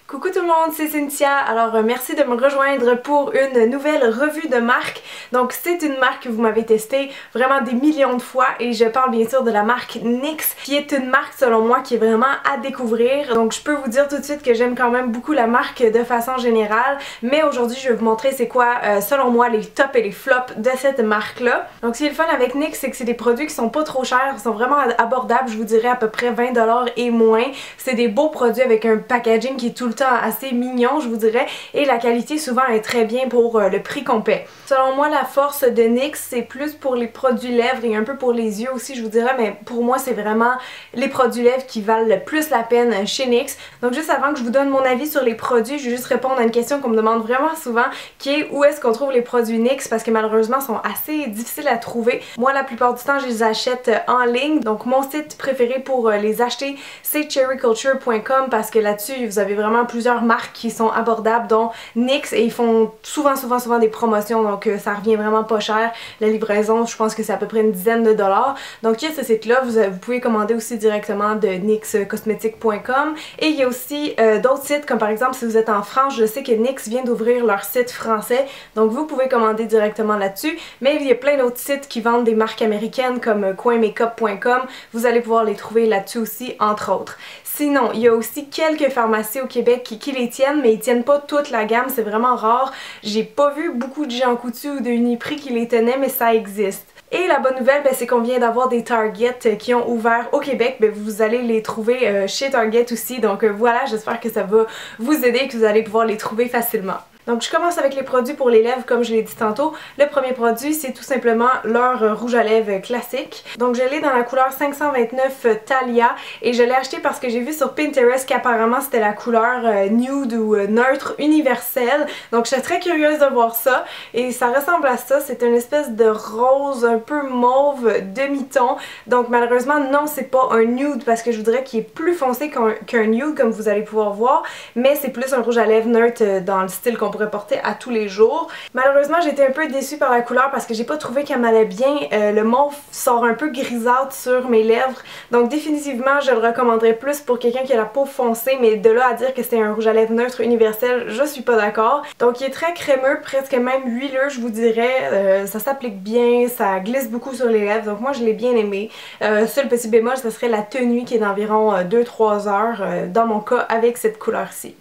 Coucou tout le monde, c'est Cynthia. Alors merci de me rejoindre pour une nouvelle revue de marque. Donc c'est une marque que vous m'avez testée vraiment des millions de fois et je parle bien sûr de la marque NYX qui est une marque selon moi qui est vraiment à découvrir. Donc je peux vous dire tout de suite que j'aime quand même beaucoup la marque de façon générale, mais aujourd'hui je vais vous montrer c'est quoi selon moi les tops et les flops de cette marque là. Donc ce qui est le fun avec NYX, c'est que c'est des produits qui sont pas trop chers, ils sont vraiment abordables, je vous dirais à peu près 20$ et moins. C'est des beaux produits avec un packaging qui est tout le temps assez mignon, je vous dirais, et la qualité souvent est très bien pour le prix qu'on paie. Selon moi, la force de NYX, c'est plus pour les produits lèvres et un peu pour les yeux aussi, je vous dirais, mais pour moi, c'est vraiment les produits lèvres qui valent le plus la peine chez NYX. Donc juste avant que je vous donne mon avis sur les produits, je vais juste répondre à une question qu'on me demande vraiment souvent, qui est où est-ce qu'on trouve les produits NYX, parce que malheureusement, ils sont assez difficiles à trouver. Moi, la plupart du temps, je les achète en ligne, donc mon site préféré pour les acheter, c'est cherryculture.com, parce que là-dessus, vous avez vraiment plusieurs marques qui sont abordables dont NYX et ils font souvent des promotions, donc ça revient vraiment pas cher. La livraison, je pense que c'est à peu près une dizaine de dollars. Donc il y a ce site là, vous pouvez commander aussi directement de nyxcosmetics.com et il y a aussi d'autres sites comme par exemple si vous êtes en France, je sais que NYX vient d'ouvrir leur site français, donc vous pouvez commander directement là-dessus, mais il y a plein d'autres sites qui vendent des marques américaines comme coinmakeup.com, vous allez pouvoir les trouver là-dessus aussi entre autres. Sinon, il y a aussi quelques pharmacies au Québec qui les tiennent, mais ils tiennent pas toute la gamme, c'est vraiment rare. J'ai pas vu beaucoup de Jean Coutu ou de Uniprix qui les tenaient, mais ça existe. Et la bonne nouvelle, c'est qu'on vient d'avoir des Target qui ont ouvert au Québec. Vous allez les trouver chez Target aussi, donc voilà, j'espère que ça va vous aider et que vous allez pouvoir les trouver facilement. Donc je commence avec les produits pour les lèvres comme je l'ai dit tantôt. Le premier produit c'est tout simplement leur rouge à lèvres classique. Donc je l'ai dans la couleur 529 Thalia et je l'ai acheté parce que j'ai vu sur Pinterest qu'apparemment c'était la couleur nude ou neutre universelle. Donc j'étais très curieuse de voir ça et ça ressemble à ça. C'est une espèce de rose un peu mauve demi-ton. Donc malheureusement non, c'est pas un nude parce que je voudrais qu'il est plus foncé qu'un nude comme vous allez pouvoir voir, mais c'est plus un rouge à lèvres neutre dans le style qu'on pourrait porter à tous les jours. Malheureusement j'ai été un peu déçue par la couleur parce que j'ai pas trouvé qu'elle m'allait bien. Le mauve sort un peu grisâtre sur mes lèvres, donc définitivement je le recommanderais plus pour quelqu'un qui a la peau foncée, mais de là à dire que c'est un rouge à lèvres neutre universel, je suis pas d'accord. Donc il est très crémeux, presque même huileux je vous dirais, ça s'applique bien, ça glisse beaucoup sur les lèvres, donc moi je l'ai bien aimé. Seul petit bémol, ce serait la tenue qui est d'environ 2-3 heures dans mon cas avec cette couleur-ci.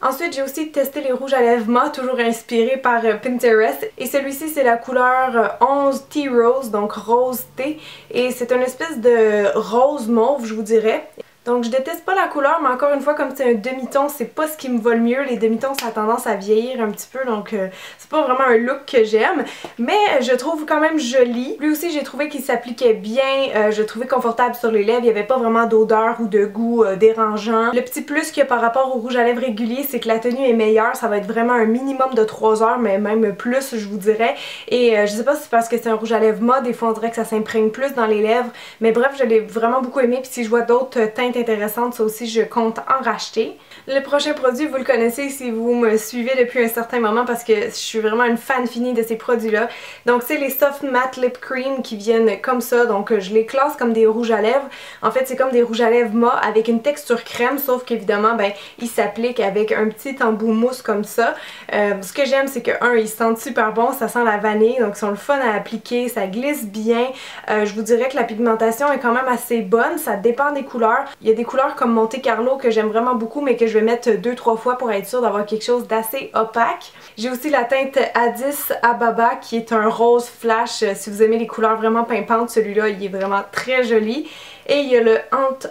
Ensuite, j'ai aussi testé les rouges à lèvres mat, toujours inspirés par Pinterest. Et celui-ci, c'est la couleur 11 Tea Rose, donc rose thé. Et c'est une espèce de rose mauve, je vous dirais. Donc je déteste pas la couleur, mais encore une fois, comme c'est un demi-ton, c'est pas ce qui me va le mieux. Les demi-tons, ça a tendance à vieillir un petit peu, donc c'est pas vraiment un look que j'aime. Mais je trouve quand même joli. Lui aussi, j'ai trouvé qu'il s'appliquait bien, je le trouvais confortable sur les lèvres. Il y avait pas vraiment d'odeur ou de goût dérangeant. Le petit plus qu'il y a par rapport au rouge à lèvres régulier, c'est que la tenue est meilleure. Ça va être vraiment un minimum de 3 heures, mais même plus, je vous dirais. Et je sais pas si c'est parce que c'est un rouge à lèvres mat, des fois on dirait que ça s'imprègne plus dans les lèvres. Mais bref, je l'ai vraiment beaucoup aimé. Puis si je vois d'autres teintes intéressantes, ça aussi je compte en racheter. Le prochain produit, vous le connaissez si vous me suivez depuis un certain moment parce que je suis vraiment une fan finie de ces produits là. Donc c'est les Soft Matte Lip Cream qui viennent comme ça, donc je les classe comme des rouges à lèvres. En fait c'est comme des rouges à lèvres mat avec une texture crème, sauf qu'évidemment ben ils s'appliquent avec un petit embout mousse comme ça. Ce que j'aime c'est que ils sentent super bon, ça sent la vanille, donc ils sont le fun à appliquer, ça glisse bien. Je vous dirais que la pigmentation est quand même assez bonne, ça dépend des couleurs. Il y a des couleurs comme Monte Carlo que j'aime vraiment beaucoup mais que je vais mettre 2-3 fois pour être sûre d'avoir quelque chose d'assez opaque. J'ai aussi la teinte Addis Ababa qui est un rose flash. Si vous aimez les couleurs vraiment pimpantes, celui-là il est vraiment très joli. Et il y a le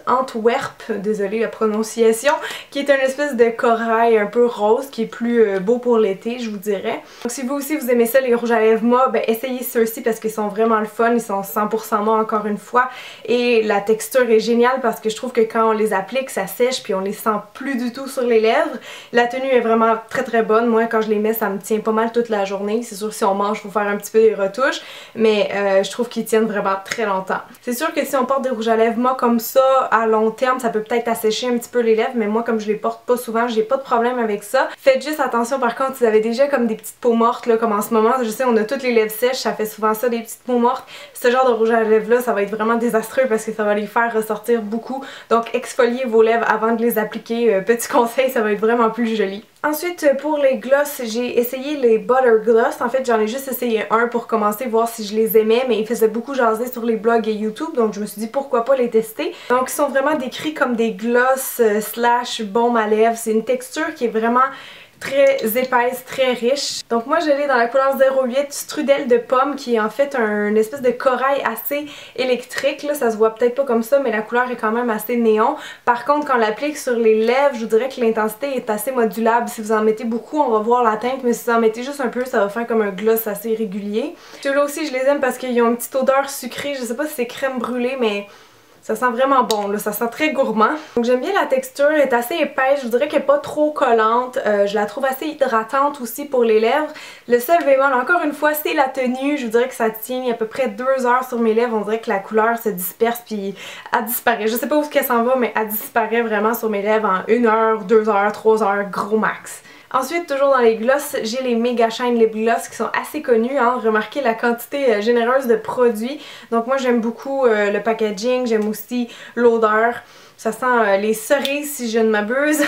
Antwerp, désolée la prononciation, qui est une espèce de corail un peu rose qui est plus beau pour l'été, je vous dirais. Donc si vous aussi vous aimez ça, les rouges à lèvres mat, ben essayez ceux-ci parce qu'ils sont vraiment le fun, ils sont 100% mat encore une fois. Et la texture est géniale parce que je trouve que quand on les applique, ça sèche puis on les sent plus du tout sur les lèvres. La tenue est vraiment très bonne, moi quand je les mets ça me tient pas mal toute la journée. C'est sûr que si on mange, il faut faire un petit peu des retouches, mais je trouve qu'ils tiennent vraiment très longtemps. C'est sûr que si on porte des rouges à lèvres lèvres mat comme ça à long terme, ça peut peut-être assécher un petit peu les lèvres, mais moi comme je les porte pas souvent, j'ai pas de problème avec ça. Faites juste attention par contre si vous avez déjà comme des petites peaux mortes là, comme en ce moment, je sais on a toutes les lèvres sèches, ça fait souvent ça des petites peaux mortes. Ce genre de rouge à lèvres là, ça va être vraiment désastreux parce que ça va les faire ressortir beaucoup. Donc exfoliez vos lèvres avant de les appliquer, petit conseil, ça va être vraiment plus joli. Ensuite pour les gloss, j'ai essayé les Butter Gloss. En fait j'en ai juste essayé un pour commencer, voir si je les aimais, mais ils faisaient beaucoup jaser sur les blogs et YouTube, donc je me suis dit pourquoi pas les tester. Donc ils sont vraiment décrits comme des gloss slash baume à lèvres. C'est une texture qui est vraiment très épaisse, très riche. Donc moi je l'ai dans la couleur 08 Strudel de pomme qui est en fait un espèce de corail assez électrique. Là, ça se voit peut-être pas comme ça mais la couleur est quand même assez néon. Par contre quand on l'applique sur les lèvres, je vous dirais que l'intensité est assez modulable. Si vous en mettez beaucoup on va voir la teinte, mais si vous en mettez juste un peu ça va faire comme un gloss assez régulier. Ceux-là aussi je les aime parce qu'ils ont une petite odeur sucrée. Je sais pas si c'est crème brûlée mais ça sent vraiment bon, là, ça sent très gourmand. Donc j'aime bien la texture, elle est assez épaisse, je vous dirais qu'elle n'est pas trop collante. Je la trouve assez hydratante aussi pour les lèvres. Le seul bémol, encore une fois, c'est la tenue. Je vous dirais que ça tient à peu près 2 heures sur mes lèvres. On dirait que la couleur se disperse puis elle disparaît. Je sais pas où est-ce qu'elle s'en va, mais elle disparaît vraiment sur mes lèvres en 1 heure, 2 heures, 3 heures, gros max. Ensuite, toujours dans les gloss, j'ai les Mega Shine Lip Gloss qui sont assez connus, hein. Remarquez la quantité généreuse de produits. Donc moi j'aime beaucoup le packaging, j'aime aussi l'odeur. Ça sent les cerises si je ne m'abuse.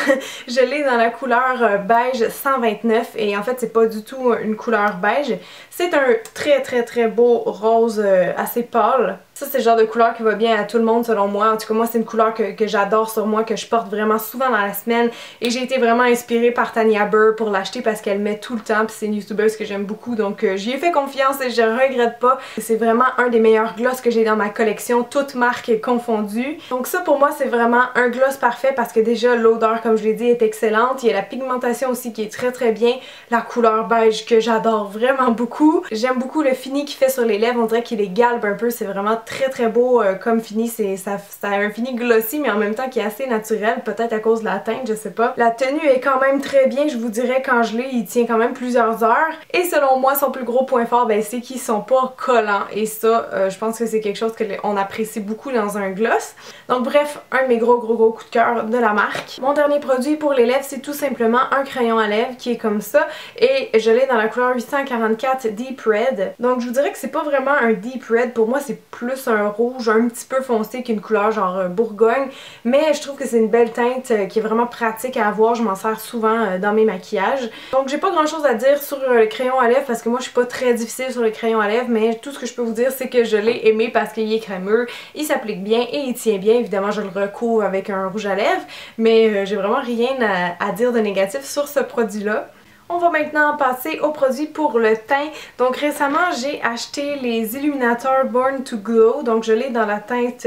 Je l'ai dans la couleur beige 129 et en fait c'est pas du tout une couleur beige. C'est un très beau rose assez pâle. Ça c'est le genre de couleur qui va bien à tout le monde selon moi. En tout cas moi c'est une couleur que j'adore sur moi, que je porte vraiment souvent dans la semaine. Et j'ai été vraiment inspirée par Tanya Burr pour l'acheter parce qu'elle met tout le temps. Puis c'est une youtubeuse que j'aime beaucoup donc j'y ai fait confiance et je regrette pas. C'est vraiment un des meilleurs gloss que j'ai dans ma collection, toutes marques confondues. Donc ça pour moi c'est vraiment un gloss parfait parce que déjà l'odeur comme je l'ai dit est excellente. Il y a la pigmentation aussi qui est très bien. La couleur beige que j'adore vraiment beaucoup. J'aime beaucoup le fini qu'il fait sur les lèvres. On dirait qu'il les galbe un peu. C'est vraiment très beau comme fini. Ça a un fini glossy mais en même temps qui est assez naturel. Peut-être à cause de la teinte, je sais pas. La tenue est quand même très bien. Je vous dirais quand je l'ai, il tient quand même plusieurs heures. Et selon moi, son plus gros point fort, ben, c'est qu'ils sont pas collants. Et ça, je pense que c'est quelque chose qu'on apprécie beaucoup dans un gloss. Donc bref, un de mes gros coups de cœur de la marque. Mon dernier produit pour les lèvres, c'est tout simplement un crayon à lèvres qui est comme ça. Et je l'ai dans la couleur 844 Deep Red. Donc je vous dirais que c'est pas vraiment un Deep Red. Pour moi, c'est plus un rouge un petit peu foncé qu'une couleur genre Bourgogne. Mais je trouve que c'est une belle teinte qui est vraiment pratique à avoir. Je m'en sers souvent dans mes maquillages. Donc j'ai pas grand chose à dire sur le crayon à lèvres parce que moi je suis pas très difficile sur le crayon à lèvres. Mais tout ce que je peux vous dire c'est que je l'ai aimé parce qu'il est crémeux, il s'applique bien et il tient bien. Évidemment je le recouvre avec un rouge à lèvres. Mais j'ai vraiment rien à dire de négatif sur ce produit-là. On va maintenant passer aux produits pour le teint. Donc récemment j'ai acheté les illuminateurs Born to Glow. Donc je l'ai dans la teinte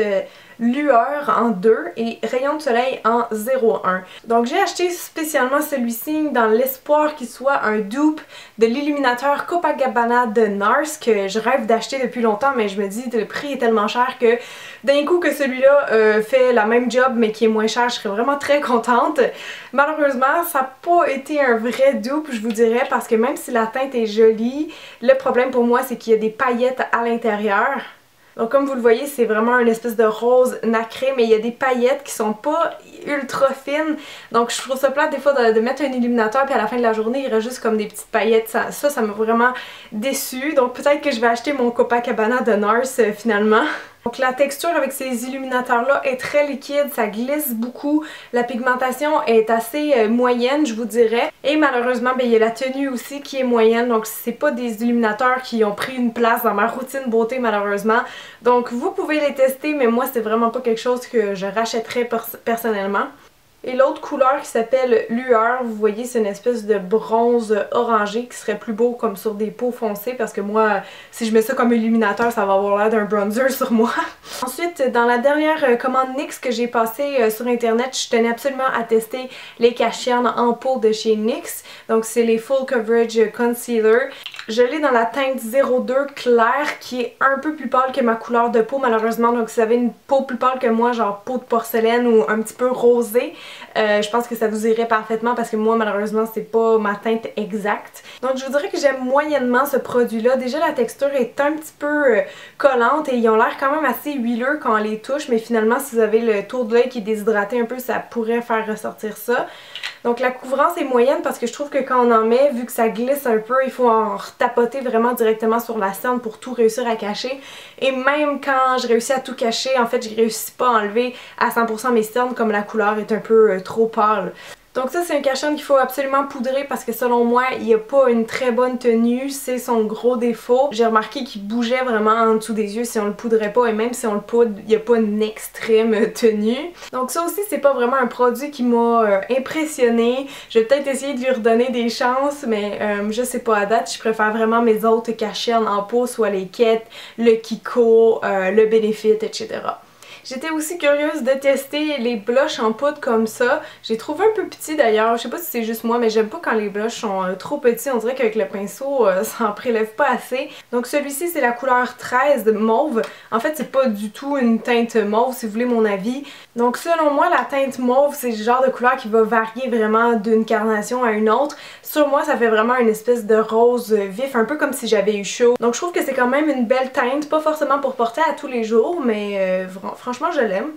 lueur en 2 et rayon de soleil en 0,1. Donc j'ai acheté spécialement celui-ci dans l'espoir qu'il soit un dupe de l'illuminateur Copacabana de NARS que je rêve d'acheter depuis longtemps, mais je me dis le prix est tellement cher que d'un coup que celui-là fait la même job mais qui est moins cher, je serais vraiment très contente. Malheureusement ça n'a pas été un vrai dupe je vous dirais parce que même si la teinte est jolie, le problème pour moi c'est qu'il y a des paillettes à l'intérieur. Donc comme vous le voyez, c'est vraiment une espèce de rose nacré, mais il y a des paillettes qui sont pas ultra fines. Donc je trouve ça plate des fois de mettre un illuminateur puis à la fin de la journée, il reste juste comme des petites paillettes. Ça m'a vraiment déçue. Donc peut-être que je vais acheter mon Copacabana de NARS finalement. Donc la texture avec ces illuminateurs là est très liquide, ça glisse beaucoup, la pigmentation est assez moyenne je vous dirais et malheureusement ben, il y a la tenue aussi qui est moyenne donc c'est pas des illuminateurs qui ont pris une place dans ma routine beauté malheureusement. Donc vous pouvez les tester mais moi c'est vraiment pas quelque chose que je rachèterais personnellement. Et l'autre couleur qui s'appelle Lueur, vous voyez c'est une espèce de bronze orangé qui serait plus beau comme sur des peaux foncées parce que moi si je mets ça comme illuminateur ça va avoir l'air d'un bronzer sur moi. Ensuite dans la dernière commande NYX que j'ai passée sur internet je tenais absolument à tester les cachernes en peau de chez NYX. Donc c'est les Full Coverage Concealer. Je l'ai dans la teinte 02 claire qui est un peu plus pâle que ma couleur de peau malheureusement. Donc si vous avez une peau plus pâle que moi, genre peau de porcelaine ou un petit peu rosée, je pense que ça vous irait parfaitement parce que moi malheureusement c'est pas ma teinte exacte. Donc je vous dirais que j'aime moyennement ce produit là. Déjà la texture est un petit peu collante et ils ont l'air quand même assez huileux quand on les touche, mais finalement si vous avez le tour de l'œil qui est déshydraté un peu, ça pourrait faire ressortir ça. Donc la couvrance est moyenne parce que je trouve que quand on en met, vu que ça glisse un peu, il faut en tapoter vraiment directement sur la cerne pour tout réussir à cacher. Et même quand je réussis à tout cacher, en fait je réussis pas à enlever à 100% mes cernes comme la couleur est un peu trop pâle. Donc ça c'est un cache-œil qu'il faut absolument poudrer parce que selon moi il n'y a pas une très bonne tenue, c'est son gros défaut. J'ai remarqué qu'il bougeait vraiment en dessous des yeux si on le poudrait pas et même si on le poudre, il n'y a pas une extrême tenue. Donc ça aussi c'est pas vraiment un produit qui m'a impressionnée. Je vais peut-être essayer de lui redonner des chances mais je sais pas à date, je préfère vraiment mes autres cache-œils en peau, soit les Ket, le Kiko, le Benefit, etc. J'étais aussi curieuse de tester les blushs en poudre comme ça. J'ai trouvé un peu petit d'ailleurs, je sais pas si c'est juste moi mais j'aime pas quand les blushs sont trop petits, on dirait qu'avec le pinceau ça en prélève pas assez. Donc celui-ci c'est la couleur 13 mauve. En fait c'est pas du tout une teinte mauve si vous voulez mon avis. Donc selon moi la teinte mauve c'est le genre de couleur qui va varier vraiment d'une carnation à une autre. Sur moi ça fait vraiment une espèce de rose vif, un peu comme si j'avais eu chaud. Donc je trouve que c'est quand même une belle teinte, pas forcément pour porter à tous les jours mais franchement je l'aime.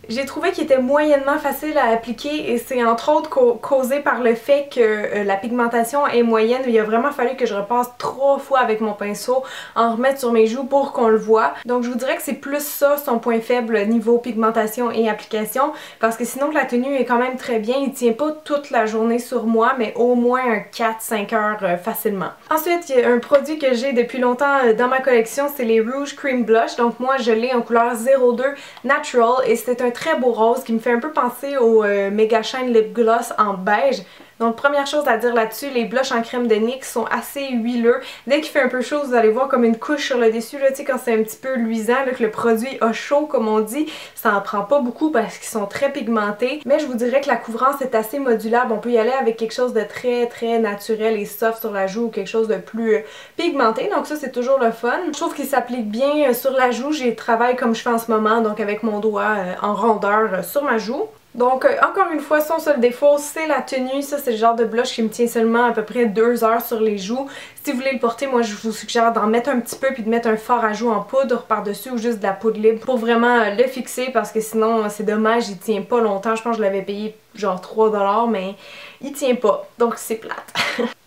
J'ai trouvé qu'il était moyennement facile à appliquer et c'est entre autres causé par le fait que la pigmentation est moyenne. Il a vraiment fallu que je repasse 3 fois avec mon pinceau, en remettre sur mes joues pour qu'on le voit. Donc je vous dirais que c'est plus ça son point faible niveau pigmentation et application parce que sinon la tenue est quand même très bien. Il tient pas toute la journée sur moi mais au moins un 4-5 heures facilement. Ensuite il y a un produit que j'ai depuis longtemps dans ma collection, c'est les Rouge Cream Blush. Donc moi je l'ai en couleur 02 Natural et c'est un très beau rose qui me fait un peu penser au Mega Shine Lip Gloss en beige. Donc première chose à dire là-dessus, les blushs en crème de NYX sont assez huileux. Dès qu'il fait un peu chaud, vous allez voir comme une couche sur le dessus, là, tu sais, quand c'est un petit peu luisant, là, que le produit a chaud comme on dit, ça en prend pas beaucoup parce qu'ils sont très pigmentés. Mais je vous dirais que la couvrance est assez modulable, on peut y aller avec quelque chose de très naturel et soft sur la joue ou quelque chose de plus pigmenté, donc ça c'est toujours le fun. Je trouve qu'il s'applique bien sur la joue, j'ai travaillé comme je fais en ce moment, donc avec mon doigt en rondeur sur ma joue. Donc encore une fois son seul défaut c'est la tenue, ça c'est le genre de blush qui me tient seulement à peu près 2 heures sur les joues. Si vous voulez le porter, moi je vous suggère d'en mettre un petit peu puis de mettre un fard à joues en poudre par dessus ou juste de la poudre libre pour vraiment le fixer parce que sinon c'est dommage, il tient pas longtemps. Je pense que je l'avais payé genre 3$ mais il tient pas, donc c'est plate.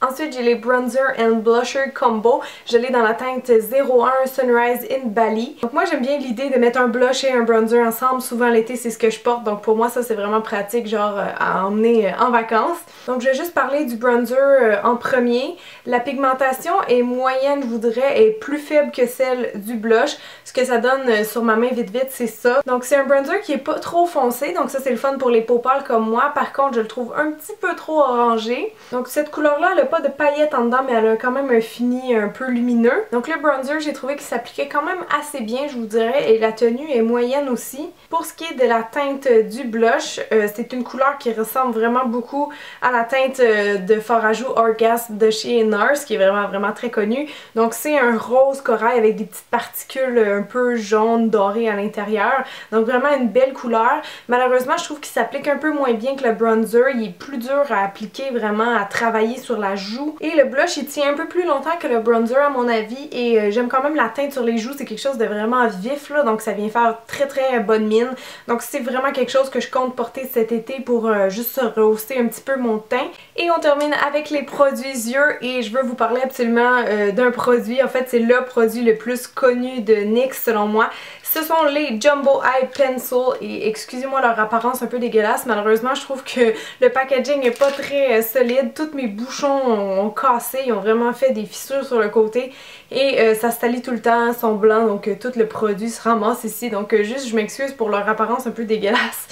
Ensuite j'ai les Bronzer and Blusher Combo, je l'ai dans la teinte 01 Sunrise in Bali. Donc moi j'aime bien l'idée de mettre un blush et un bronzer ensemble, souvent l'été c'est ce que je porte, donc pour moi ça c'est vraiment pratique genre à emmener en vacances. Donc je vais juste parler du bronzer en premier. La pigmentation est moyenne, je vous dirais, est plus faible que celle du blush. Ce que ça donne sur ma main vite c'est ça. Donc c'est un bronzer qui est pas trop foncé, donc ça c'est le fun pour les peaux pâles comme moi. Par contre je le trouve un petit peu trop orangé. Donc cette couleur là elle a pas de paillettes en dedans mais elle a quand même un fini un peu lumineux. Donc le bronzer j'ai trouvé qu'il s'appliquait quand même assez bien je vous dirais et la tenue est moyenne aussi. Pour ce qui est de la teinte du blush, c'est une couleur qui ressemble vraiment beaucoup à la teinte de fard à joues Orgasm de chez NARS qui est vraiment très connue. Donc c'est un rose corail avec des petites particules un peu jaune doré à l'intérieur. Donc vraiment une belle couleur. Malheureusement je trouve qu'il s'applique un peu moins bien que le bronzer. Il est plus dur à appliquer, vraiment à travailler sur la joue. Et le blush il tient un peu plus longtemps que le bronzer à mon avis et j'aime quand même la teinte sur les joues. C'est quelque chose de vraiment vif là, donc ça vient faire très bonne mine. Donc c'est vraiment quelque chose que je compte porter cet été pour juste rehausser un petit peu mon teint. Et on termine avec les produits yeux et je veux vous parler absolument d'un produit. En fait c'est le produit le plus connu de NYX selon moi. Ce sont les Jumbo Eye Pencil et excusez-moi leur apparence un peu dégueulasse. Malheureusement je trouve que le packaging est pas très solide. Tous mes bouchons ont cassé, ils ont vraiment fait des fissures sur le côté et ça se salit tout le temps, sont blancs donc tout le produit se ramasse ici. Donc juste je m'excuse pour leur apparence un peu dégueulasse.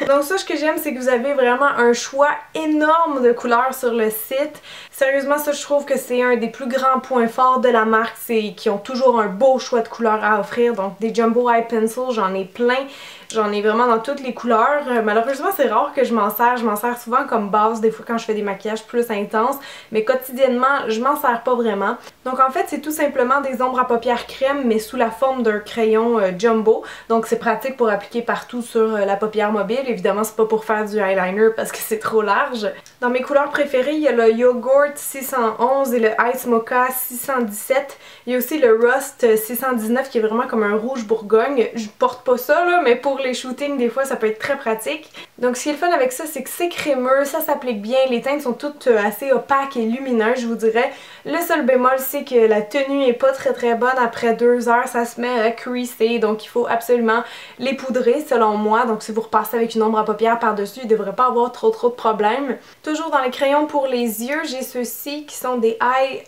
Donc ça ce que j'aime c'est que vous avez vraiment un choix énorme de couleurs sur le site. Sérieusement ça je trouve que c'est un des plus grands points forts de la marque, c'est qu'ils ont toujours un beau choix de couleurs à offrir. Donc des Jumbo Eye Pencil j'en ai plein. J'en ai vraiment dans toutes les couleurs. Malheureusement c'est rare que je m'en sers souvent comme base des fois quand je fais des maquillages plus intenses, mais quotidiennement je m'en sers pas vraiment. Donc en fait c'est tout simplement des ombres à paupières crème mais sous la forme d'un crayon jumbo, donc c'est pratique pour appliquer partout sur la paupière mobile. Évidemment c'est pas pour faire du eyeliner parce que c'est trop large. Dans mes couleurs préférées il y a le Yogurt 611 et le Ice Mocha 617. Il y a aussi le Rust 619 qui est vraiment comme un rouge bourgogne. Je porte pas ça là, mais pour les shootings des fois ça peut être très pratique. Donc ce qui est le fun avec ça c'est que c'est crémeux, ça s'applique bien, les teintes sont toutes assez opaques et lumineuses je vous dirais. Le seul bémol c'est que la tenue est pas très bonne, après 2 heures ça se met à creaser, donc il faut absolument les poudrer selon moi. Donc si vous repassez avec une ombre à paupières par dessus il devrait pas avoir trop de problèmes. Toujours dans les crayons pour les yeux j'ai ceux-ci qui sont des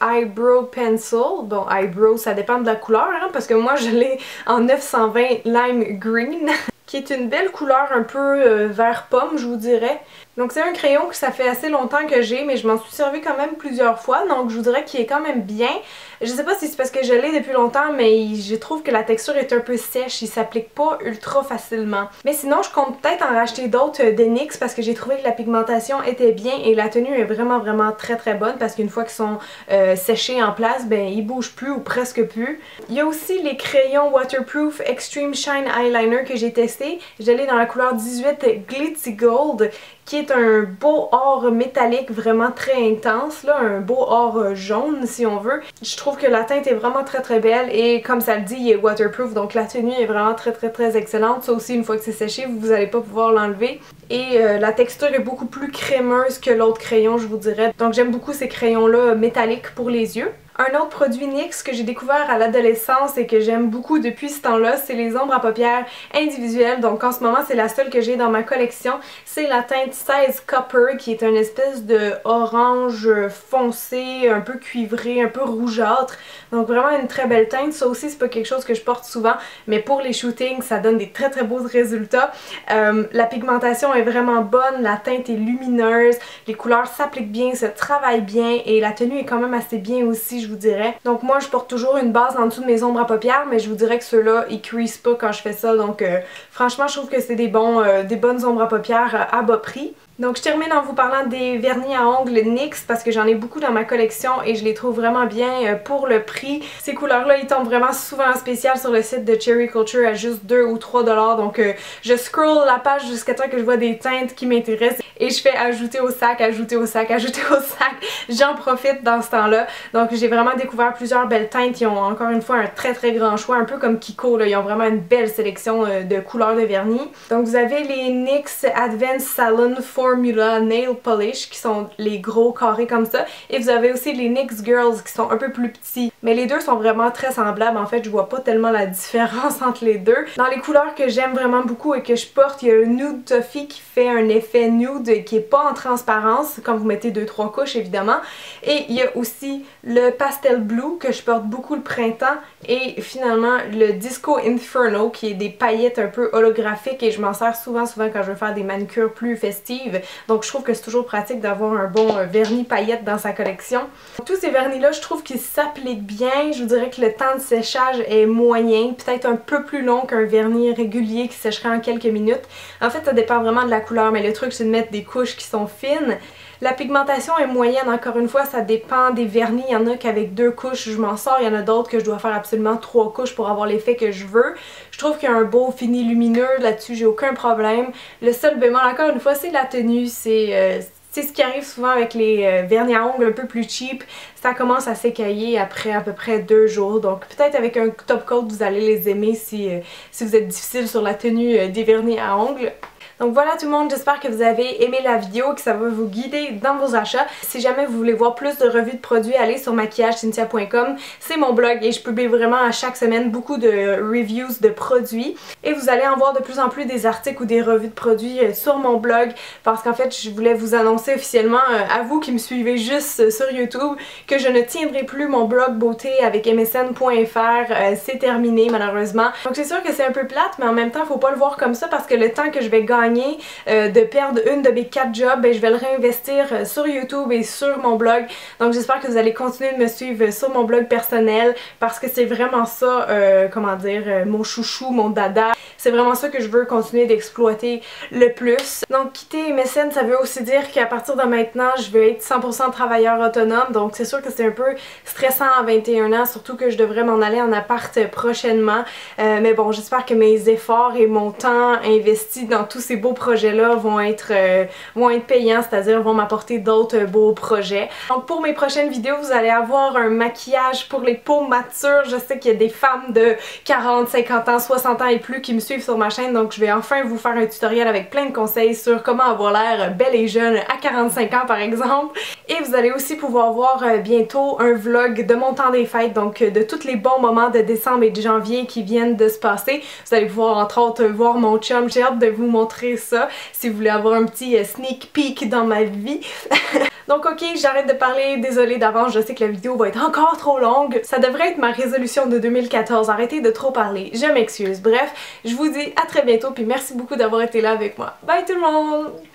Eyebrow Pencil. Bon eyebrow ça dépend de la couleur hein, parce que moi je l'ai en 920 Lime Green qui est une belle couleur un peu vert pomme je vous dirais. Donc c'est un crayon que ça fait assez longtemps que j'ai mais je m'en suis servi quand même plusieurs fois, donc je vous dirais qu'il est quand même bien. Je sais pas si c'est parce que je l'ai depuis longtemps mais je trouve que la texture est un peu sèche, il s'applique pas ultra facilement. Mais sinon je compte peut-être en racheter d'autres de NYX parce que j'ai trouvé que la pigmentation était bien et la tenue est vraiment très bonne parce qu'une fois qu'ils sont séchés en place ben ils bougent plus ou presque plus. Il y a aussi les crayons Waterproof Extreme Shine Eyeliner que j'ai testé. Je l'ai dans la couleur 18 Glitzy Gold qui est un beau or métallique vraiment très intense, là, un beau or jaune si on veut. Je trouve que la teinte est vraiment très belle et comme ça le dit, il est waterproof donc la tenue est vraiment très excellente. Ça aussi une fois que c'est séché, vous n'allez pas pouvoir l'enlever. Et la texture est beaucoup plus crémeuse que l'autre crayon je vous dirais. Donc j'aime beaucoup ces crayons là métalliques pour les yeux. Un autre produit NYX que j'ai découvert à l'adolescence et que j'aime beaucoup depuis ce temps-là, c'est les ombres à paupières individuelles. Donc en ce moment, c'est la seule que j'ai dans ma collection. C'est la teinte 16 Copper qui est une espèce de orange foncé, un peu cuivré, un peu rougeâtre. Donc vraiment une très belle teinte. Ça aussi, c'est pas quelque chose que je porte souvent, mais pour les shootings, ça donne des très beaux résultats. La pigmentation est vraiment bonne, la teinte est lumineuse, les couleurs s'appliquent bien, se travaillent bien et la tenue est quand même assez bien aussi, je vous dirais. Donc moi je porte toujours une base en dessous de mes ombres à paupières mais je vous dirais que ceux-là ils crease pas quand je fais ça, donc franchement je trouve que c'est des bonnes ombres à paupières à bas prix. Donc je termine en vous parlant des vernis à ongles NYX parce que j'en ai beaucoup dans ma collection et je les trouve vraiment bien pour le prix. Ces couleurs-là ils tombent vraiment souvent en spécial sur le site de Cherry Culture à juste 2 ou 3 $, donc je scroll la page jusqu'à temps que je vois des teintes qui m'intéressent et je fais ajouter au sac, ajouter au sac, ajouter au sac. J'en profite dans ce temps-là. Donc j'ai vraiment découvert plusieurs belles teintes. Ils ont encore une fois un très grand choix, un peu comme Kiko là. Ils ont vraiment une belle sélection de couleurs de vernis. Donc vous avez les NYX Advanced Salon Formula Nail Polish qui sont les gros carrés comme ça. Et vous avez aussi les NYX Girls qui sont un peu plus petits. Mais les deux sont vraiment très semblables. En fait je vois pas tellement la différence entre les deux. Dans les couleurs que j'aime vraiment beaucoup et que je porte, il y a le Nude Toffee qui fait un effet nude qui est pas en transparence quand vous mettez 2-3 couches évidemment. Et il y a aussi le Pastel Blue que je porte beaucoup le printemps et finalement le Disco Inferno qui est des paillettes un peu holographiques et je m'en sers souvent quand je veux faire des manucures plus festives. Donc je trouve que c'est toujours pratique d'avoir un bon vernis paillettes dans sa collection. Tous ces vernis là je trouve qu'ils s'appliquent bien. Je vous dirais que le temps de séchage est moyen, peut-être un peu plus long qu'un vernis régulier qui sécherait en quelques minutes. En fait ça dépend vraiment de la couleur mais le truc c'est de mettre des couches qui sont fines. La pigmentation est moyenne, encore une fois, ça dépend des vernis. Il y en a qu'avec 2 couches je m'en sors, il y en a d'autres que je dois faire absolument 3 couches pour avoir l'effet que je veux. Je trouve qu'il y a un beau fini lumineux là-dessus, j'ai aucun problème. Le seul bémol, encore une fois, c'est la tenue, c'est ce qui arrive souvent avec les vernis à ongles un peu plus cheap. Ça commence à s'écailler après à peu près 2 jours. Donc peut-être avec un top coat vous allez les aimer si vous êtes difficile sur la tenue des vernis à ongles. Donc voilà tout le monde, j'espère que vous avez aimé la vidéo, que ça va vous guider dans vos achats. Si jamais vous voulez voir plus de revues de produits, allez sur maquillagecinthia.com. C'est mon blog et je publie vraiment à chaque semaine beaucoup de reviews de produits. Et vous allez en voir de plus en plus des articles ou des revues de produits sur mon blog parce qu'en fait je voulais vous annoncer officiellement, à vous qui me suivez juste sur YouTube, que je ne tiendrai plus mon blog beauté avec msn.fr. C'est terminé malheureusement. Donc c'est sûr que c'est un peu plate mais en même temps faut pas le voir comme ça parce que le temps que je vais gagner gagné de perdre une de mes 4 jobs, ben, je vais le réinvestir sur YouTube et sur mon blog. Donc j'espère que vous allez continuer de me suivre sur mon blog personnel parce que c'est vraiment ça, comment dire, mon chouchou, mon dada. C'est vraiment ça que je veux continuer d'exploiter le plus. Donc quitter MSN, ça veut aussi dire qu'à partir de maintenant, je vais être 100% travailleur autonome. Donc c'est sûr que c'est un peu stressant à 21 ans, surtout que je devrais m'en aller en appart prochainement. Mais bon, j'espère que mes efforts et mon temps investi dans tous ces beaux projets-là vont être payants, c'est-à-dire vont m'apporter d'autres beaux projets. Donc pour mes prochaines vidéos, vous allez avoir un maquillage pour les peaux matures. Je sais qu'il y a des femmes de 40, 50 ans, 60 ans et plus qui me suivent sur ma chaîne, donc je vais enfin vous faire un tutoriel avec plein de conseils sur comment avoir l'air belle et jeune à 45 ans par exemple. Et vous allez aussi pouvoir voir bientôt un vlog de mon temps des fêtes, donc de tous les bons moments de décembre et de janvier qui viennent de se passer. Vous allez pouvoir entre autres voir mon chum, j'ai hâte de vous montrer ça si vous voulez avoir un petit sneak peek dans ma vie. Donc ok, j'arrête de parler, désolée d'avance, je sais que la vidéo va être encore trop longue. Ça devrait être ma résolution de 2014, arrêtez de trop parler, je m'excuse. Bref, je vous dis à très bientôt puis merci beaucoup d'avoir été là avec moi. Bye tout le monde!